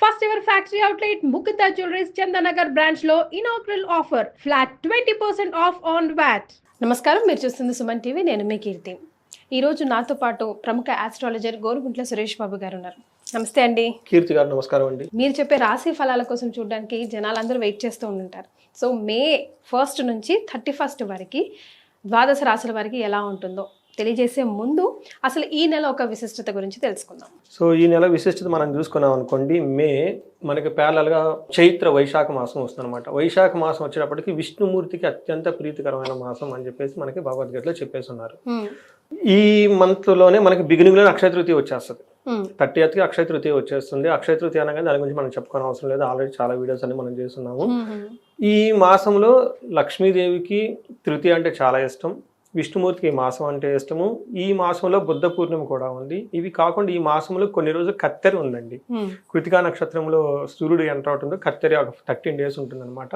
First ever factory outlet Mukta Jewelries Chandanagar branch లో inaugural offer flat 20% off on VAT. నమస్కారం, మీరు చూస్తుంది Suman TV. నేను మీ కీర్తి. ఈరోజు నాతో పాటు ప్రముఖ ఆస్ట్రాలజర్ గోరుగుంట్ల సురేష్ బాబు గారు ఉన్నారు. నమస్తే అండి. కీర్తి గారు నమస్కారం అండి. మీరు చెప్పే రాశి ఫలాల కోసం చూడడానికి జనాలందరూ వెయిట్ చేస్తూ ఉంటారు. సో మే 1 నుంచి 31 వరకు ద్వాదశ రాశుల వారికి ఎలా ఉంటుందో తెలియజేసే ముందు అసలు ఈ నెల ఒక విశిష్టత గురించి తెలుసుకుందాం. సో ఈ నెల విశిష్టత మనం చూసుకున్నాం అనుకోండి, మే మనకి ప్యారలల్గా చైత్ర వైశాఖ మాసం వస్తుందన్నమాట. వైశాఖ మాసం వచ్చేటప్పటికి విష్ణుమూర్తికి అత్యంత ప్రీతికరమైన మాసం అని చెప్పేసి మనకి భగవద్గీతలో చెప్పేసి ఉన్నారు. ఈ మంత్లోనే మనకి బిగినింగ్లోనే అక్షయ తృతీయ వచ్చేస్తుంది. 30th అక్షయ తృతీయ వచ్చేస్తుంది. అక్షయ తృతీయ అనగా దాని గురించి మనం చెప్పుకోవడం అవసరం లేదు, ఆల్రెడీ చాలా వీడియోస్ అన్ని మనం చేస్తున్నాము. ఈ మాసంలో లక్ష్మీదేవికి తృతీయ అంటే చాలా ఇష్టం, విష్ణుమూర్తికి ఈ మాసం అంటే ఇష్టము. ఈ మాసంలో బుద్ధ పూర్ణిమ కూడా ఉంది. ఇవి కాకుండా ఈ మాసంలో కొన్ని రోజులు కత్తెర ఉందండి. కృతికా నక్షత్రంలో సూర్యుడు ఎంటర్ అవుతుందో కత్తెర ఒక 13 days ఉంటుందన్నమాట.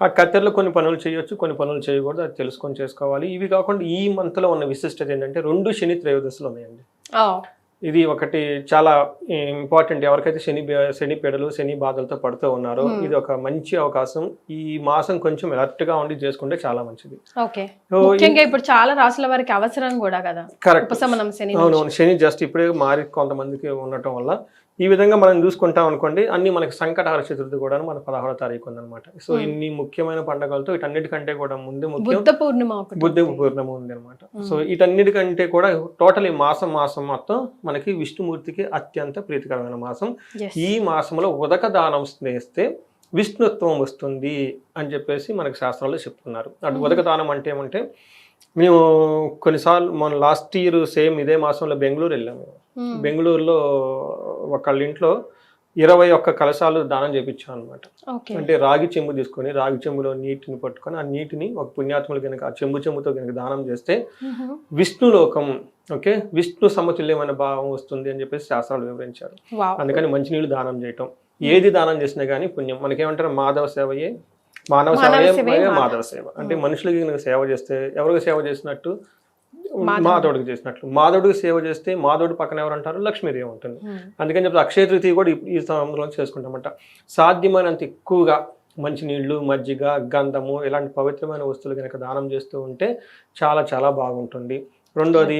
ఆ కత్తెరలో కొన్ని పనులు చేయొచ్చు, కొన్ని పనులు చేయకూడదు, అది తెలుసుకొని చేసుకోవాలి. ఇవి కాకుండా ఈ మంత్లో ఉన్న విశిష్టత ఏంటంటే 2 శని త్రయోదశులు ఉన్నాయండి. ఇది ఒకటి చాలా ఇంపార్టెంట్. ఎవరికైతే శని పీడలు శని బాధలతో పడుతూ ఉన్నారో ఇది ఒక మంచి అవకాశం. ఈ మాసం కొంచెం అలర్ట్ గా ఉండి చేసుకుంటే చాలా మంచిది. ఇప్పుడు చాలా రాసుల వారికి అవసరం కూడా కదా. కరెక్ట్. అవును, శని జస్ట్ ఇప్పుడే మారి కొంతమందికి ఉండటం వల్ల ఈ విధంగా మనం చూసుకుంటాం అనుకోండి. అన్ని మనకి సంకటహర చతుర్థి కూడా మన 16వ తారీఖు ఉందన్నమాట. సో ఇన్ని ముఖ్యమైన పండుగలతో వీటన్నిటికంటే కూడా ముందు బుద్ధ పూర్ణిమ ఉంది అనమాట. సో వీటన్నిటికంటే కూడా టోటల్ ఈ మాసం మొత్తం మనకి విష్ణుమూర్తికి అత్యంత ప్రీతికరమైన మాసం. ఈ మాసంలో ఉదక దానం చేస్తే విష్ణుత్వం వస్తుంది అని చెప్పేసి మనకి శాస్త్రాల్లో చెప్తున్నారు. అటు ఉదక దానం అంటే ఏమంటే, మేము కొన్నిసార్లు మన లాస్ట్ ఇయర్ సేమ్ ఇదే మాసంలో బెంగళూరు వెళ్ళాము. బెంగళూరులో ఒకళ్ళ ఇంట్లో 21 కలశాలు దానం చేయించాం అనమాట. అంటే రాగి చెంబు తీసుకొని రాగి చెంబులో నీటిని పట్టుకొని ఆ నీటిని ఒక పుణ్యాత్ములు కనుక ఆ చెంబుతో కనుక దానం చేస్తే విష్ణులోకం, ఓకే, విష్ణు సమతుల్యమైన భావం వస్తుంది అని చెప్పేసి శాస్త్రాలు వివరించారు. అందుకని మంచినీళ్ళు దానం చేయటం, ఏది దానం చేసినా కానీ పుణ్యం. మనకేమంటారు, మాధవ సేవయే మానవ సేవయే మాధవ సేవ. అంటే మనుషులకి కనుక సేవ చేస్తే ఎవరికి సేవ చేసినట్టు, మాధవుడికి చేసినట్లు. మాధవుడికి సేవ చేస్తే మాధవుడి పక్కన ఎవరు అంటారు, లక్ష్మీదేవి ఉంటుంది. అందుకని చెప్పి అక్షయ తృతీయ కూడా ఈ సమయంలో చేసుకుంటామంట. సాధ్యమైనంత ఎక్కువగా మంచినీళ్ళు, మజ్జిగ, గంధము ఇలాంటి పవిత్రమైన వస్తువులు కనుక దానం చేస్తూ ఉంటే చాలా చాలా బాగుంటుంది. రెండోది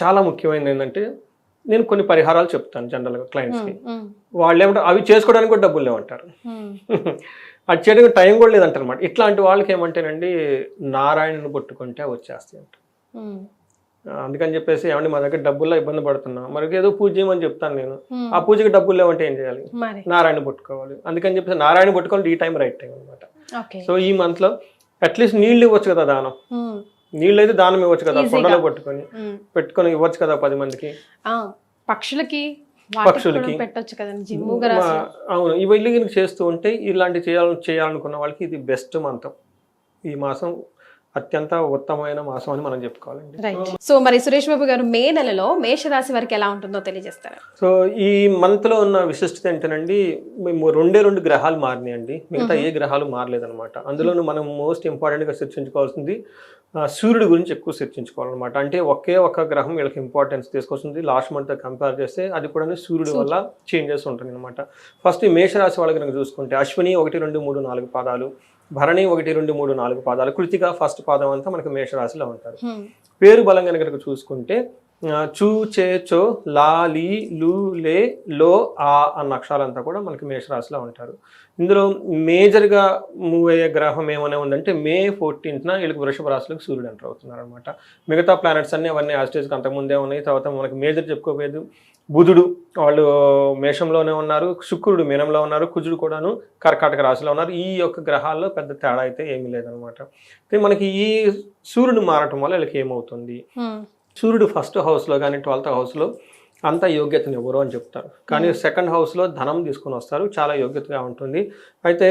చాలా ముఖ్యమైనది ఏంటంటే, నేను కొన్ని పరిహారాలు చెప్తాను జనరల్గా క్లయింట్స్కి. వాళ్ళు ఏమంటారు, అవి చేసుకోవడానికి కూడా డబ్బులు లేవంటారు, అది చేయడానికి టైం కూడా లేదంటారు అనమాట. ఇట్లాంటి వాళ్ళకి ఏమంటేనండి, నారాయణను పట్టుకుంటే వచ్చేస్తాయి అంట. అందుకని చెప్పేసి ఏమంటే మా దగ్గర డబ్బుల్లో ఇబ్బంది పడుతున్నాం, మరి ఏదో పూజ చేయమని చెప్తాను నేను. ఆ పూజకి డబ్బులు లేవంటే ఏం చేయాలి, నారాయణ పట్టుకోవాలి. అందుకని చెప్పేసి నారాయణ పట్టుకోవాలి, ఈ టైం రైట్ టైం అనమాట. సో ఈ మంత్లో అట్లీస్ట్ నీళ్ళు ఇవ్వచ్చు కదా దానం. నీళ్ళు అయితే దానం ఇవ్వచ్చు కదా, కొండలో పెట్టుకొని ఇవ్వచ్చు కదా 10 మందికి, పక్షులకి. అవును, ఇవి చేస్తూ ఉంటే ఇలాంటి చేయాలనుకున్న వాళ్ళకి ఇది బెస్ట్ మంత్రం. ఈ మాసం అత్యంత ఉత్తమమైన మాసం అని మనం చెప్పుకోవాలండి. సో మరి సురేష్ బాబు గారు, మే నెలలో మేషరాశి వారికి ఎలా ఉంటుందో తెలియజేస్తారా? సో ఈ మంత్ లో ఉన్న విశిష్టత ఏంటంటే, మేము 2 గ్రహాలు మారినాయండి, మిగతా ఏ గ్రహాలు మారలేదన్నమాట. అందులోనూ మనం మోస్ట్ ఇంపార్టెంట్ గా చర్చించుకోవాల్సింది సూర్యుడి గురించి ఎక్కువ చర్చించుకోవాలన్నమాట. అంటే ఒకే ఒక గ్రహం వీళ్ళకి ఇంపార్టెన్స్ తీసుకొస్తుంది. లాస్ట్ మంత్ కంపేర్ చేస్తే అది కూడా సూర్యుడి వల్ల చేంజెస్ ఉంటుంది అనమాట. ఫస్ట్ ఈ మేషరాశి వాళ్ళకి కనుక చూసుకుంటే అశ్విని 1, 2, 3, 4 పాదాలు, భరణి 1, 2, 3, 4 పాదాలు, కృతిక ఫస్ట్ పాదం అంతా మనకి మేషరాశిలో ఉంటారు. పేరు బలంగా కనుక చూసుకుంటే చూ, చే, చో, లా, లీ, లు, లే, లో, ఆ అన్న అక్షరాలంతా కూడా మనకి మేషరాశిలో ఉంటారు. ఇందులో మేజర్గా మూవ్ అయ్యే గ్రహం ఏమైనా ఉందంటే మే 14th వీళ్ళకి వృషభ రాశిలోకి సూర్యుడు ఎంటర్ అవుతున్నారు అనమాట. మిగతా ప్లానెట్స్ అన్ని అవన్నీ యాస్టేజ్కి అంతకుముందే ఉన్నాయి. తర్వాత మనకి మేజర్ చెప్పుకోలేదు, బుధుడు వాళ్ళు మేషంలోనే ఉన్నారు, శుక్రుడు మీనంలో ఉన్నారు, కుజుడు కూడాను కర్కాటక రాశిలో ఉన్నారు. ఈ యొక్క గ్రహాల్లో పెద్ద తేడా అయితే ఏమీ లేదనమాట. మనకి ఈ సూర్యుడు మారటం వల్ల వీళ్ళకి ఏమవుతుంది, సూర్యుడు ఫస్ట్ హౌస్లో కానీ 12th హౌస్లో అంత యోగ్యతను ఎవరు అని చెప్తారు, కానీ 2nd హౌస్లో ధనం తీసుకుని వస్తారు, చాలా యోగ్యతగా ఉంటుంది. అయితే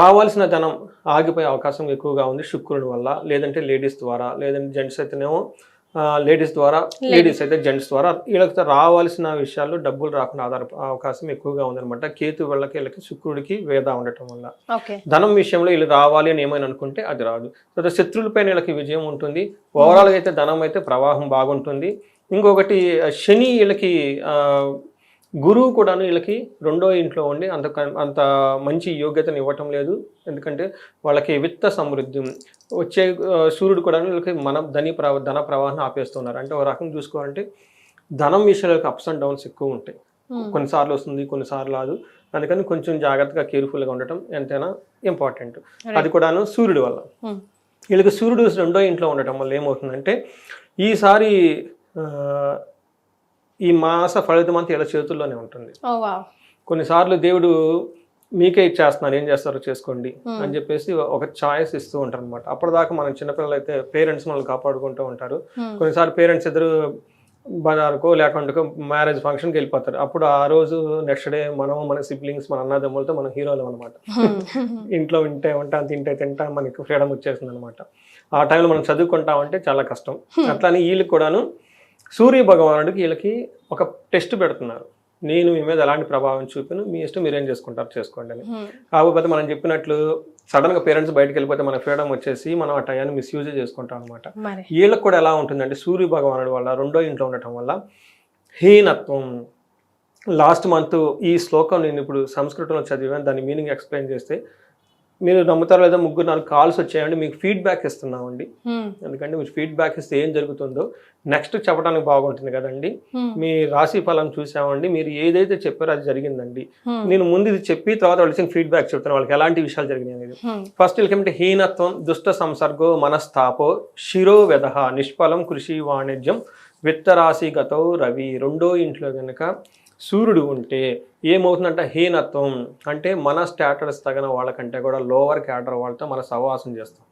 రావాల్సిన ధనం ఆగిపోయే అవకాశం ఎక్కువగా ఉంది శుక్రుడి వల్ల, లేదంటే లేడీస్ ద్వారా, లేదంటే జెంట్స్ అయితేనేమో లేడీస్ ద్వారా, లేడీస్ అయితే జెంట్స్ ద్వారా వీళ్ళకి రావాల్సిన విషయాల్లో డబ్బులు రాకుండా అవకాశం ఎక్కువగా ఉందన్నమాట. కేతు వీళ్ళకి శుక్రుడికి వేద ఉండటం వల్ల ధనం విషయంలో వీళ్ళు రావాలి అని ఏమైనా అనుకుంటే అది రాదు. తర్వాత శత్రువులపైన వీళ్ళకి విజయం ఉంటుంది. ఓవరాల్గా అయితే ధనం అయితే ప్రవాహం బాగుంటుంది. ఇంకొకటి శని వీళ్ళకి గురువు కూడాను వీళ్ళకి రెండో ఇంట్లో ఉండి అంత మంచి యోగ్యతను ఇవ్వటం లేదు. ఎందుకంటే వాళ్ళకి విత్త సమృద్ధి వచ్చే సూర్యుడు కూడా వీళ్ళకి ధన ప్రవాహాన్ని ఆపేస్తున్నారు. అంటే ఒక రకం చూసుకోవాలంటే ధనం విషయాలకు అప్స్ అండ్ డౌన్స్ ఎక్కువ ఉంటాయి. కొన్నిసార్లు వస్తుంది, కొన్నిసార్లు రాదు. అందుకని కొంచెం జాగ్రత్తగా కేర్ఫుల్గా ఉండటం ఎంతైనా ఇంపార్టెంట్. అది కూడాను సూర్యుడు వల్ల. వీళ్ళకి సూర్యుడు రెండో ఇంట్లో ఉండటం వల్ల ఏమవుతుందంటే ఈసారి ఈ మాస ఫలితం అంతా ఇలా చేతుల్లోనే ఉంటుంది. కొన్నిసార్లు దేవుడు మీకే ఇచ్చేస్తున్నారు, ఏం చేస్తారో చేసుకోండి అని చెప్పేసి ఒక చాయిస్ ఇస్తూ ఉంటారు అనమాట. అప్పటిదాకా మనం చిన్నపిల్లలు అయితే పేరెంట్స్ మనల్ని కాపాడుకుంటూ ఉంటారు. కొన్నిసార్లు పేరెంట్స్ ఇద్దరు బజార్కో లేకుంటే మ్యారేజ్ ఫంక్షన్కి వెళ్ళిపోతారు. అప్పుడు ఆ రోజు నెక్స్ట్ డే మన సిబ్లింగ్స్, మన అన్నదమ్ములతో మనం హీరోలు అనమాట. ఇంట్లో తింటే తింటా మనకి ఫ్రీడమ్ వచ్చేసింది అనమాట. ఆ టైంలో మనం చదువుకుంటామంటే చాలా కష్టం. అట్లానే వీళ్ళకి కూడాను సూర్య భగవానుడికి వీళ్ళకి ఒక టెస్ట్ పెడుతున్నారు. నేను మీ మీద ఎలాంటి ప్రభావం చూపిను, మీ ఇష్టం మీరేం చేసుకుంటారు చేసుకోండి అని. కాకపోతే మనం చెప్పినట్లు సడన్గా పేరెంట్స్ బయటకు వెళ్ళిపోతే మన ఫ్రీడమ్ వచ్చేసి మనం ఆ టయాన్ని మిస్యూజ్ చేసుకుంటాం అనమాట. వీళ్ళకి కూడా ఎలా ఉంటుందంటే సూర్య భగవానుడి వల్ల రెండో ఇంట్లో ఉండటం వల్ల హీనత్వం. లాస్ట్ మంత్ ఈ శ్లోకం నేను ఇప్పుడు సంస్కృతంలో చదివాను, దాని మీనింగ్ ఎక్స్ప్లెయిన్ చేస్తే మీరు నమ్ముతారో లేదా 3-4 కాల్స్ వచ్చాయండి, మీకు ఫీడ్బ్యాక్ ఇస్తున్నామండి. ఎందుకంటే మీరు ఫీడ్బ్యాక్ ఇస్తే ఏం జరుగుతుందో నెక్స్ట్ చెప్పడానికి బాగుంటుంది కదండి. మీ రాశి ఫలం చూసామండి, మీరు ఏదైతే చెప్పారో అది జరిగిందండి. నేను ముందు ఇది చెప్పి తర్వాత వాళ్ళకి ఫీడ్బ్యాక్ చెప్తాను, వాళ్ళకి ఎలాంటి విషయాలు జరిగినాయి అనేది. ఫస్ట్ వీళ్ళకి హీనత్వం, దుష్ట సంసర్గో మనస్తాపో శిరో వెదహ నిష్ఫలం కృషి వాణిజ్యం విత్తరాశి గతో రవి. రెండో ఇంట్లో కనుక సూర్యుడు ఉంటే ఏమవుతుందంటే హీనత్వం, అంటే మన స్టాటస్ తగిన వాళ్ళకంటే కూడా లోవర్ క్యాడర్ వాళ్ళతో మన సహవాసం చేస్తాం,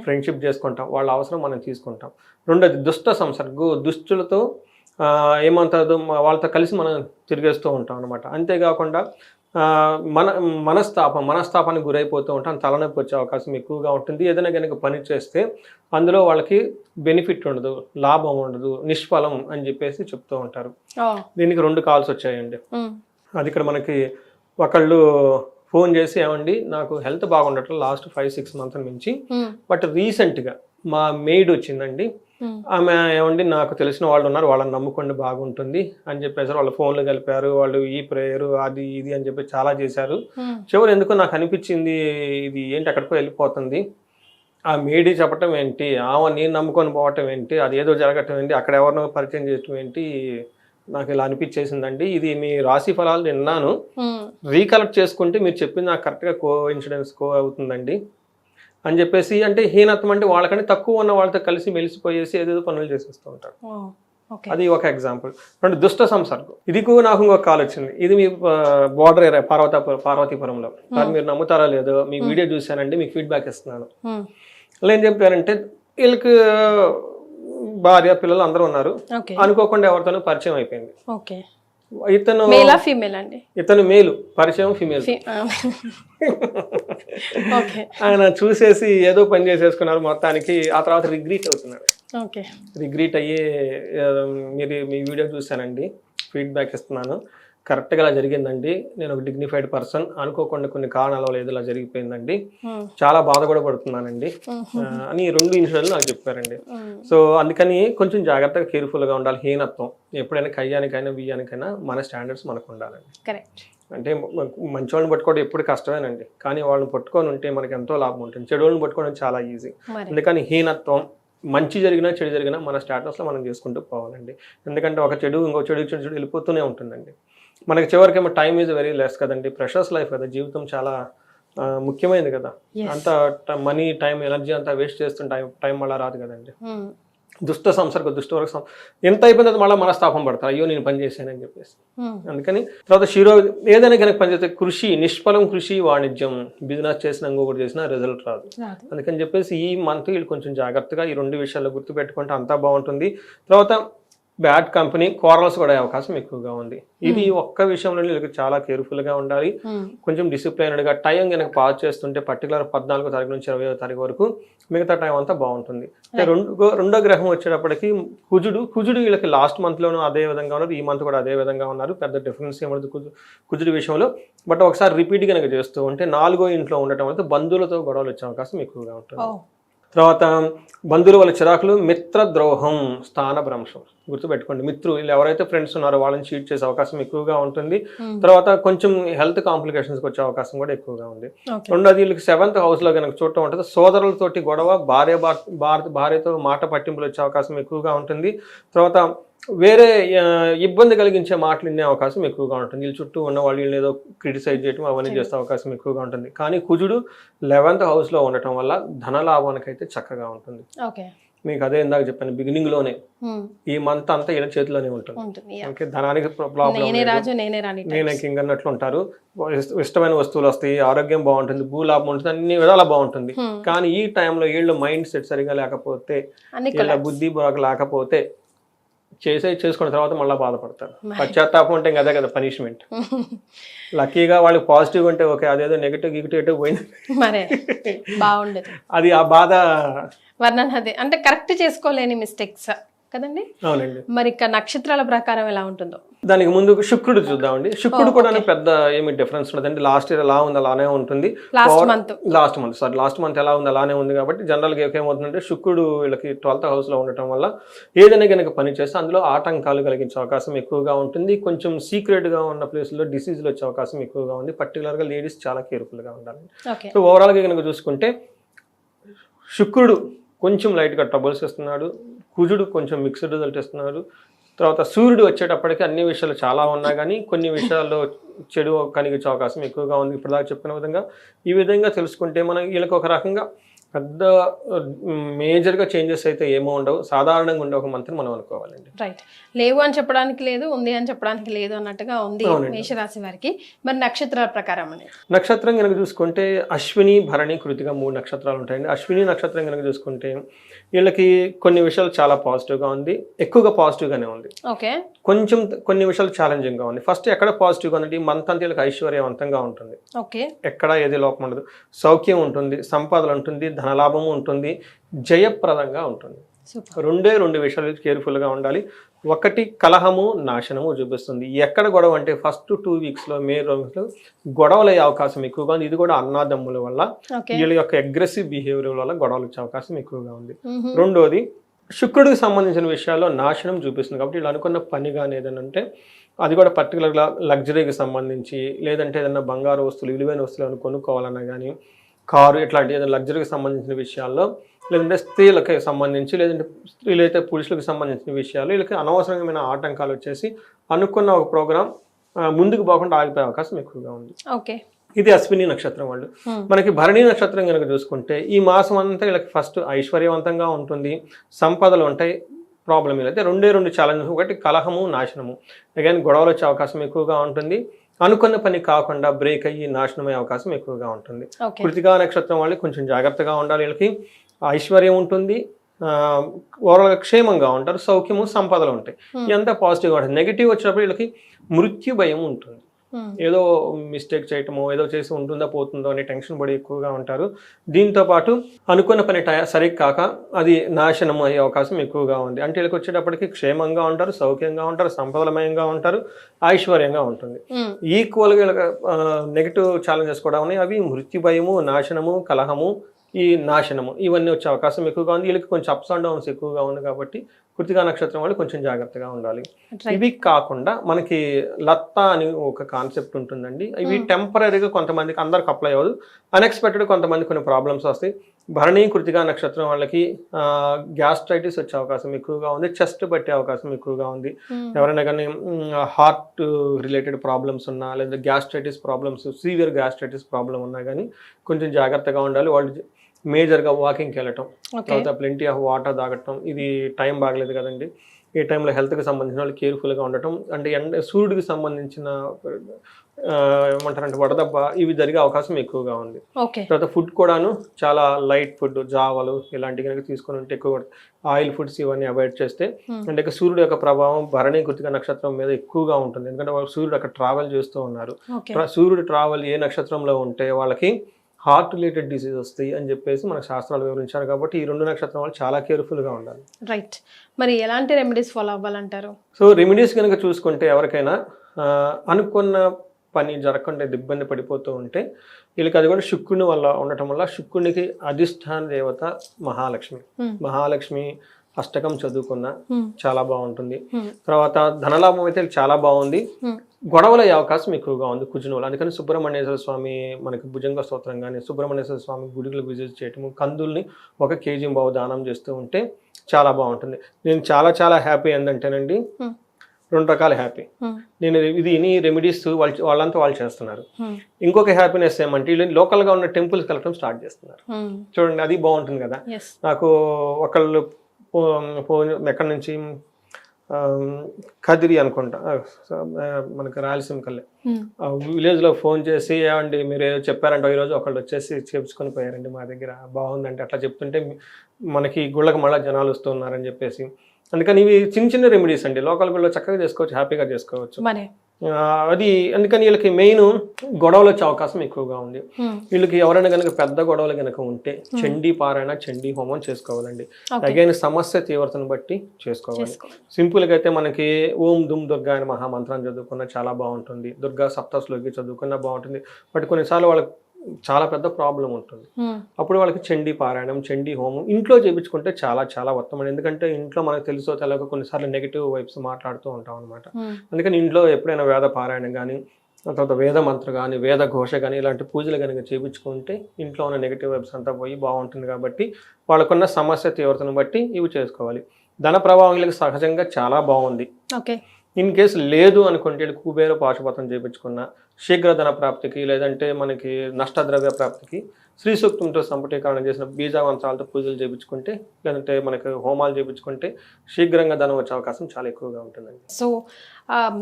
ఫ్రెండ్షిప్ చేసుకుంటాం, వాళ్ళ అవసరం మనం తీసుకుంటాం. రెండోది దుష్ట సంసర్గ, దుష్టులతో ఏమంటారు వాళ్ళతో కలిసి మనం తిరిగేస్తూ ఉంటాం అనమాట. అంతేకాకుండా మనస్తాపానికి గురైపోతూ ఉంటాం, తలనొప్పి వచ్చే అవకాశం ఎక్కువగా ఉంటుంది. ఏదైనా కనుక పని చేస్తే అందులో వాళ్ళకి బెనిఫిట్ ఉండదు, లాభం ఉండదు, నిష్ఫలం అని చెప్పేసి చెప్తూ ఉంటారు. దీనికి 2 కాల్స్ వచ్చాయండి. అది ఇక్కడ మనకి ఒకళ్ళు ఫోన్ చేసి ఏమండి నాకు హెల్త్ బాగుండటం లాస్ట్ 5-6 మంత్స్ నుంచి, బట్ రీసెంట్గా మా మెయిడ్ వచ్చిందండి, ఆమె ఏమండి నాకు తెలిసిన వాళ్ళు ఉన్నారు, వాళ్ళని నమ్ముకోండి బాగుంటుంది అని చెప్పేసి వాళ్ళ ఫోన్లు కలిపారు, వాళ్ళు ఈ ప్రేయరు అది ఇది అని చెప్పి చాలా చేశారు. చివరి ఎందుకో నాకు అనిపించింది ఇది ఏంటి ఎక్కడికో వెళ్ళిపోతుంది, ఆ మేడీ చెప్పటం ఏంటి, నేను నమ్ముకొని పోవటం ఏంటి, అది ఏదో జరగటం ఏంటి, అక్కడ ఎవరినో పరిచయం చేయటం ఏంటి, నాకు ఇలా అనిపించేసిందండి. ఇది మీ రాశి ఫలాలు విన్నాను, రీకలెక్ట్ చేసుకుంటే మీరు చెప్పింది నాకు కరెక్ట్గా కో అవుతుందండి అని చెప్పేసి. అంటే హీనత్వం అంటే వాళ్ళకంటే తక్కువ ఉన్న వాళ్ళతో కలిసి మెలిసిపోయేసి ఏదేదో పనులు చేసేస్తూ ఉంటారు. అది ఒక ఎగ్జాంపుల్. 2 దుష్ట సంసర్గం. ఇది నాకు ఇంకొక కాల్ వచ్చింది. ఇది మీ బార్డర్ ఏరియా పార్వతీపురంలో. మీరు నమ్ముతారా లేదో మీ వీడియో చూశానండి, మీకు ఫీడ్బ్యాక్ ఇస్తున్నాను. వాళ్ళు ఏం చెప్పారంటే వీళ్ళకి భార్య పిల్లలు అందరూ ఉన్నారు, అనుకోకుండా ఎవరితోనూ పరిచయం అయిపోయింది. ఇతను మేలు, పరిచయం ఫీమేల్. ఆయన చూసేసి ఏదో పని చేసేసుకున్నారు మొత్తానికి. ఆ తర్వాత రిగ్రీట్ అవుతున్నాడు. రిగ్రీట్ అయ్యి మీ వీడియో చూశానండి, ఫీడ్బ్యాక్ ఇస్తున్నాను, కరెక్ట్గా ఇలా జరిగిందండి, నేను ఒక డిగ్నిఫైడ్ పర్సన్, అనుకోకుండా కొన్ని కారణాల వల్ల ఏదో ఇలా జరిగిపోయిందండి, చాలా బాధ కూడా పడుతున్నానండి అని 2 ఇన్సిడెంట్లు నాకు చెప్పారండి. సో అందుకని కొంచెం జాగ్రత్తగా కేర్ఫుల్గా ఉండాలి. హీనత్వం ఎప్పుడైనా కయ్యానికైనా బియ్యానికైనా మన స్టాండర్డ్స్ మనకు ఉండాలండి. అంటే మంచి వాళ్ళని పట్టుకోవడం ఎప్పుడు కష్టమేనండి, కానీ వాళ్ళని పట్టుకొని ఉంటే మనకి ఎంతో లాభం ఉంటుంది. చెడు వాళ్ళని పట్టుకోవడం చాలా ఈజీ. అందుకని హీనత్వం, మంచి జరిగినా చెడు జరిగినా మన స్టాటస్లో మనం చేసుకుంటూ పోవాలండి. ఎందుకంటే ఒక చెడు ఇంకో చెడు వెళ్ళిపోతూనే ఉంటుందండి. మనకి చివరికేమో టైం ఈజ్ వెరీ లెస్ కదండి, ప్రెషర్స్ లైఫ్ కదా, జీవితం చాలా ముఖ్యమైనది కదా. అంత మనీ టైం ఎనర్జీ అంతా వేస్ట్ చేస్తుంటే టైం మళ్ళీ రాదు కదండి. దుష్ట సంసర్గ, దుష్టవర్గ ఎంత అయిపోయిన తర్వాత మళ్ళీ మనస్తాపం పడతారు, అయ్యో నేను పని చేశానని చెప్పేసి. అందుకని తర్వాత శిరో ఏదైనా కనుక పని చేస్తే కృషి నిష్ఫలం కృషి వాణిజ్యం, బిజినెస్ చేసినా ఇంకొకటి చేసినా రిజల్ట్ రాదు. అందుకని చెప్పేసి ఈ మంత్ వీళ్ళు కొంచెం జాగ్రత్తగా ఈ 2 విషయాల్లో గుర్తుపెట్టుకుంటే అంతా బాగుంటుంది. తర్వాత బ్యాడ్ కంపెనీ కోరల్స్ కూడా అవకాశం ఎక్కువగా ఉంది. ఇది ఒక్క విషయంలో వీళ్ళకి చాలా కేర్ఫుల్గా ఉండాలి, కొంచెం డిసిప్లైన్డ్గా. టైం కనుక పాస్ చేస్తుంటే పర్టికులర్ 14వ తారీఖు నుంచి 20వ తారీఖు వరకు మిగతా టైం అంతా బాగుంటుంది. రెండో గ్రహం వచ్చేటప్పటికి కుజుడు వీళ్ళకి లాస్ట్ మంత్లోనూ అదే విధంగా ఉన్నారు, ఈ మంత్ కూడా అదే విధంగా ఉన్నారు, పెద్ద డిఫరెన్స్ ఏమవుతుంది కుజుడు విషయంలో. బట్ ఒకసారి రిపీట్ కనుక చేస్తూ ఉంటే 4వ ఇంట్లో ఉండటం వల్ల బంధువులతో గొడవలు వచ్చే అవకాశం ఎక్కువగా ఉంటుంది. తర్వాత బంధువుల వల్ల చిరాకులు, మిత్రద్రోహం, స్థానభ్రంశం. గుర్తుపెట్టుకోండి, మిత్రులు ఎవరైతే ఫ్రెండ్స్ ఉన్నారో వాళ్ళని చీట్ చేసే అవకాశం ఎక్కువగా ఉంటుంది. తర్వాత కొంచెం హెల్త్ కాంప్లికేషన్స్కి వచ్చే అవకాశం కూడా ఎక్కువగా ఉంది. రెండోది వీళ్ళకి 7th హౌస్లో కనుక చూడటం ఉంటుంది, సోదరులతోటి గొడవ, భార్యతో మాట పట్టింపులు వచ్చే అవకాశం ఎక్కువగా ఉంటుంది. తర్వాత వేరే ఇబ్బంది కలిగించే మాటలు వినే అవకాశం ఎక్కువగా ఉంటుంది. వీళ్ళ చుట్టూ ఉన్న వాళ్ళు వీళ్ళు ఏదో క్రిటిసైజ్ చేయడం అవన్నీ చేసే అవకాశం ఎక్కువగా ఉంటుంది. కానీ కుజుడు 11th హౌస్లో ఉండటం వల్ల ధనలాభానికి అయితే చక్కగా ఉంటుంది. మీకు అదే ఇందాక చెప్పాను బిగినింగ్ లోనే, ఈ మంత్ అంతా వీళ్ళ చేతిలోనే ఉంటుంది. ఓకే, ధనానికి ప్రాబ్లం, నేనే కింగ్ అన్నట్లు ఉంటారు. ఇష్టమైన వస్తువులు వస్తాయి, ఆరోగ్యం బాగుంటుంది, భూలాభం ఉంటుంది, అన్ని విధాలా బాగుంటుంది. కానీ ఈ టైంలో వీళ్ళు మైండ్ సెట్ సరిగా లేకపోతే, వీళ్ళ బుద్ధి లేకపోతే చేసుకున్న తర్వాత మళ్ళీ బాధపడతారు. పశ్చాత్తాపం అంటే అదే కదా పనిష్మెంట్. లక్కీగా వాళ్ళకి పాజిటివ్ అంటే ఓకే, అదేదో నెగిటివ్ పోయింది బాగుండదు, అది ఆ బాధ వర్ణన. అదే అంటే కరెక్ట్ చేసుకోలేని మిస్టేక్స్ కదండి. అవునండి. మరి ఇక నక్షత్రాల ప్రకారం ఎలా ఉంటుందో దానికి ముందు శుక్రుడు చూద్దామండి. శుక్రుడు కూడా పెద్ద ఏమి డిఫరెన్స్ ఉండదండి. లాస్ట్ ఇయర్ ఎలా ఉంది అలానే ఉంటుంది. లాస్ట్ మంత్ ఎలా ఉంది అలానే ఉంది. కాబట్టి జనరల్గా ఏమవుతుందంటే శుక్రుడు వీళ్ళకి 12th హౌస్లో ఉండటం వల్ల ఏదైనా కనుక పని చేస్తే అందులో ఆటంకాలు కలిగించే అవకాశం ఎక్కువగా ఉంటుంది. కొంచెం సీక్రెట్గా ఉన్న ప్లేస్లో డిసీజులు వచ్చే అవకాశం ఎక్కువగా ఉంది. పర్టికులర్గా లేడీస్ చాలా కేర్ఫుల్గా ఉండాలి. సో ఓవరాల్గా కనుక చూసుకుంటే శుక్రుడు కొంచెం లైట్గా ట్రబుల్స్ ఇస్తున్నాడు, కుజుడు కొంచెం మిక్స్డ్ రిజల్ట్ ఇస్తున్నాడు. తర్వాత సూర్యుడు వచ్చేటప్పటికి అన్ని విషయాలు చాలా ఉన్నా కానీ కొన్ని విషయాల్లో చెడు కలిగించే అవకాశం ఎక్కువగా ఉంది. ఇప్పుడు దాకా చెప్పిన విధంగా ఈ విధంగా తెలుసుకుంటే మనం వీళ్ళకి ఒక రకంగా పెద్ద మేజర్గా చేంజెస్ అయితే ఏమో ఉండవు, సాధారణంగా ఉండే ఒక మంత్ని మనం అనుకోవాలండి. రైట్, లేవు అని చెప్పడానికి లేదు, ఉంది అని చెప్పడానికి లేదు అన్నట్టుగా ఉంది మేషరాశి వారికి. మరి నక్షత్రాల ప్రకారం నక్షత్రం కనుక చూసుకుంటే అశ్విని, భరణి, కృతిక 3 నక్షత్రాలు ఉంటాయండి. అశ్విని నక్షత్రం కనుక చూసుకుంటే వీళ్ళకి కొన్ని విషయాలు చాలా పాజిటివ్గా ఉంది, ఎక్కువగా పాజిటివ్గానే ఉంది. ఓకే, కొంచెం కొన్ని విషయాలు ఛాలెంజింగ్గా ఉంది. ఫస్ట్ ఎక్కడ పాజిటివ్గా ఉంది, ఈ మంత్ అంతా వీళ్ళకి ఐశ్వర్యవంతంగా ఉంటుంది. ఓకే, ఎక్కడ ఏది లోపం ఉండదు, సౌఖ్యం ఉంటుంది, సంపదలు ఉంటుంది, ధనలాభము ఉంటుంది, జయప్రదంగా ఉంటుంది. రెండు విషయాలు కేర్ఫుల్గా ఉండాలి. ఒకటి కలహము, నాశనము చూపిస్తుంది. ఎక్కడ గొడవ అంటే ఫస్ట్ 2 వీక్స్లో మే 2 గొడవలు అయ్యే అవకాశం ఎక్కువగా ఉంది. ఇది కూడా అన్నాదమ్ముల వల్ల, వీళ్ళ యొక్క అగ్రెసివ్ బిహేవియర్ వల్ల గొడవలు వచ్చే అవకాశం ఎక్కువగా ఉంది. రెండోది శుక్రుడికి సంబంధించిన విషయాల్లో నాశనం చూపిస్తుంది. కాబట్టి వీళ్ళు అనుకున్న పని కానీ ఏదైనా అంటే అది కూడా పర్టికులర్గా లగ్జరీకి సంబంధించి, లేదంటే ఏదైనా బంగారు వస్తువులు, విలువైన వస్తువులు కొనుక్కోవాలన్నా కానీ, కారు, ఇట్లాంటి ఏదైనా లగ్జరీకి సంబంధించిన విషయాల్లో, లేదంటే స్త్రీలకి సంబంధించి, లేదంటే స్త్రీలైతే పురుషులకు సంబంధించిన విషయాలు వీళ్ళకి అనవసరమైన ఆటంకాలు వచ్చేసి అనుకున్న ఒక ప్రోగ్రాం ముందుకు పోకుండా ఆగిపోయే అవకాశం ఎక్కువగా ఉంది. ఓకే, ఇది అశ్విని నక్షత్రం వాళ్ళు. మనకి భరణి నక్షత్రం కనుక చూసుకుంటే ఈ మాసం అంతా వీళ్ళకి ఫస్ట్ ఐశ్వర్యవంతంగా ఉంటుంది, సంపదలు ఉంటాయి. ప్రాబ్లం అయితే రెండు ఛాలెంజెస్, ఒకటి కలహము, నాశనము. అగైన్ గొడవలు వచ్చే అవకాశం ఎక్కువగా ఉంటుంది. అనుకున్న పని కాకుండా బ్రేక్ అయ్యి నాశనమయ్యే అవకాశం ఎక్కువగా ఉంటుంది. కృతికా నక్షత్రం వాళ్ళు కొంచెం జాగ్రత్తగా ఉండాలి. వీళ్ళకి ఐశ్వర్యం ఉంటుంది, ఓవరాల్గా క్షేమంగా ఉంటారు, సౌఖ్యము, సంపదలు ఉంటాయి. ఇదంతా పాజిటివ్గా ఉంటుంది. నెగిటివ్ వచ్చినప్పుడు వీళ్ళకి మృత్యు భయం ఉంటుంది. ఏదో మిస్టేక్ చేయటమో ఏదో చేసి ఉంటుందా పోతుందో అని టెన్షన్ పడి ఎక్కువగా ఉంటారు. దీంతో పాటు అనుకున్న పని సరిగ్గా కాక అది నాశనం అయ్యే అవకాశం ఎక్కువగా ఉంది. అంటే వీళ్ళకి వచ్చేటప్పటికి క్షేమంగా ఉంటారు, సౌఖ్యంగా ఉంటారు, సంపదలమయంగా ఉంటారు, ఐశ్వర్యంగా ఉంటుంది. ఈక్వల్గా వీళ్ళకి నెగిటివ్ ఛాలెంజెస్ కూడా ఉన్నాయి. అవి మృత్యు భయము, నాశనము, కలహము, ఈ నాశనము, ఇవన్నీ వచ్చే అవకాశం ఎక్కువగా ఉంది. వీళ్ళకి కొంచెం అప్స్ అండ్ డౌన్స్ ఎక్కువగా ఉంది. కాబట్టి కృతికా నక్షత్రం వాళ్ళు కొంచెం జాగ్రత్తగా ఉండాలి. ఇవి కాకుండా మనకి లత్త అని ఒక కాన్సెప్ట్ ఉంటుందండి. ఇవి టెంపరీగా కొంతమందికి, అందరికి అప్లై అవ్వదు, అన్ఎక్స్పెక్టెడ్ కొంతమంది కొన్ని ప్రాబ్లమ్స్ వస్తాయి. భరణి, కృతికా నక్షత్రం వాళ్ళకి గ్యాస్ట్రైటిస్ వచ్చే అవకాశం ఎక్కువగా ఉంది, చెస్ట్ పట్టే అవకాశం ఎక్కువగా ఉంది. ఎవరైనా కానీ హార్ట్ రిలేటెడ్ ప్రాబ్లమ్స్ ఉన్నా, లేదా gastritis problems, severe gastritis problem ఉన్నా కానీ కొంచెం జాగ్రత్తగా ఉండాలి. వాళ్ళు మేజర్గా వాకింగ్కి వెళ్ళటం, తర్వాత ప్లెంటీ ఆఫ్ వాటర్ తాగటం. ఇది టైం బాగలేదు కదండి, ఈ టైంలో హెల్త్కి సంబంధించిన వాళ్ళు కేర్ఫుల్గా ఉండటం. అంటే సూర్యుడికి సంబంధించిన ఏమంటారంటే వడదెబ్బ, ఇవి జరిగే అవకాశం ఎక్కువగా ఉంది. తర్వాత ఫుడ్ కూడాను చాలా లైట్ ఫుడ్, జావలు ఇలాంటివి కనుక తీసుకుని ఉంటే, ఎక్కువ ఆయిల్ ఫుడ్స్ ఇవన్నీ అవాయిడ్ చేస్తే, అంటే సూర్యుడు యొక్క ప్రభావం భరణి, కృతిక నక్షత్రం మీద ఎక్కువగా ఉంటుంది. ఎందుకంటే సూర్యుడు అక్కడ ట్రావెల్ చేస్తూ ఉన్నారు. సూర్యుడు ట్రావెల్ ఏ నక్షత్రంలో ఉంటే వాళ్ళకి హార్ట్ రిలేటెడ్ డిసీజ్ వస్తాయి అని చెప్పేసి మన శాస్త్రాలు వివరించారు. కాబట్టి ఈ 2 నక్షత్రం వాళ్ళు చాలా కేర్ఫుల్గా ఉండాలి. రైట్, మరి ఎలాంటి రెమెడీస్ ఫాలో అవ్వాలంటారు? సో రెమెడీస్ కనుక చూసుకుంటే ఎవరికైనా అనుకున్న పని జరగకుండా ఇబ్బంది పడిపోతూ ఉంటే వీళ్ళకి అది కూడా శుక్రుని వల్ల ఉండటం వల్ల శుక్రునికి అధిష్టాన దేవత మహాలక్ష్మి. మహాలక్ష్మి అష్టకం చదువుకున్న చాలా బాగుంటుంది. తర్వాత ధనలాభం అయితే చాలా బాగుంది. గొడవలు అయ్యే అవకాశం ఎక్కువగా ఉంది కుజుని వల్ల. అందుకని సుబ్రహ్మణ్యేశ్వర స్వామి మనకి భుజంగ స్తోత్రం కానీ సుబ్రహ్మణ్యేశ్వర స్వామి గుడికి విజిట్ చేయటము, కందుల్ని 1 కేజీ బావు దానం చేస్తూ ఉంటే చాలా బాగుంటుంది. నేను చాలా చాలా హ్యాపీ ఏంటంటేనండి 2 రకాల హ్యాపీ. నేను ఇది రెమెడీస్ వాళ్ళంతా వాళ్ళు చేస్తున్నారు. ఇంకొక హ్యాపీనెస్ ఏమంటే వీళ్ళు లోకల్గా ఉన్న టెంపుల్స్కి వెళ్ళటం స్టార్ట్ చేస్తున్నారు. చూడండి, అది బాగుంటుంది కదా. నాకు ఒకళ్ళు ఫోన్ ఎక్కడి నుంచి కదిరి అనుకుంటా, మనకి రాయలసీమ కల్లే విలేజ్లో ఫోన్ చేసి ఏమండి మీరు చెప్పారంటే ఈరోజు ఒకళ్ళు వచ్చేసి చేపించుకొని పోయారండి మా దగ్గర, బాగుందంటే అట్లా చెప్తుంటే మనకి గుళ్ళకి మళ్ళీ జనాలు వస్తున్నారని చెప్పేసి. అందుకని ఇవి చిన్న చిన్న రెమెడీస్ అండి, లోకల్ గుళ్ళో చక్కగా చేసుకోవచ్చు, హ్యాపీగా చేసుకోవచ్చు. అది అందుకని వీళ్ళకి మెయిన్ గొడవలు వచ్చే అవకాశం ఎక్కువగా ఉంది. వీళ్ళకి ఎవరైనా కనుక పెద్ద గొడవలు కనుక ఉంటే చండీ పారాయణ, చండీ హోమం చేసుకోవాలండి. తగిన సమస్య తీవ్రతను బట్టి చేసుకోవాలి. సింపుల్గా అయితే మనకి ఓం దుమ్ దుర్గా అని మహామంత్రం చదువుకున్న చాలా బాగుంటుంది, దుర్గా సప్తశ్లోకి చదువుకున్న బాగుంటుంది. బట్ కొన్నిసార్లు వాళ్ళకి చాలా పెద్ద ప్రాబ్లం ఉంటుంది, అప్పుడు వాళ్ళకి చండీ పారాయణం, చండీ హోమం ఇంట్లో చేయించుకుంటే చాలా చాలా ఉత్తమం. ఎందుకంటే ఇంట్లో మనకు తెలుసో తెలియక కొన్నిసార్లు నెగిటివ్ వైబ్స్ మాట్లాడుతూ ఉంటాం అనమాట. అందుకని ఇంట్లో ఎప్పుడైనా వేద పారాయణం కానీ, తర్వాత వేద మంత్ర కానీ, వేద ఘోష కానీ ఇలాంటి పూజలు కనుక చేయించుకుంటే ఇంట్లో ఉన్న నెగిటివ్ వైబ్స్ అంతా పోయి బాగుంటుంది. కాబట్టి వాళ్ళకున్న సమస్య తీవ్రతను బట్టి ఇవి చేసుకోవాలి. ధన ప్రభావం వీళ్ళకి సహజంగా చాలా బాగుంది. ఇన్ కేసు లేదు అనుకుంటే కుబేర పాశుపతం చేయించుకున్న శీఘ్ర ధన ప్రాప్తికి, లేదంటే మనకి నష్టద్రవ్య ప్రాప్తికి శ్రీ సూక్తంతో సంపుటీకరణ చేసిన బీజావంతాలతో పూజలు చేయించుకుంటే, లేదంటే మనకి హోమాలు చేయించుకుంటే శీఘ్రంగా ధనం వచ్చే అవకాశం చాలా ఎక్కువగా ఉంటుందండి. సో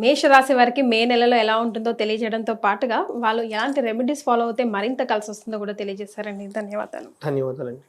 మేషరాశి వారికి మే నెలలో ఎలా ఉంటుందో తెలియజేయడంతో పాటుగా వాళ్ళు ఎలాంటి రెమెడీస్ ఫాలో అవుతే మరింత కలిసి వస్తుందో కూడా తెలియజేశారండి. ధన్యవాదాలు. ధన్యవాదాలండి.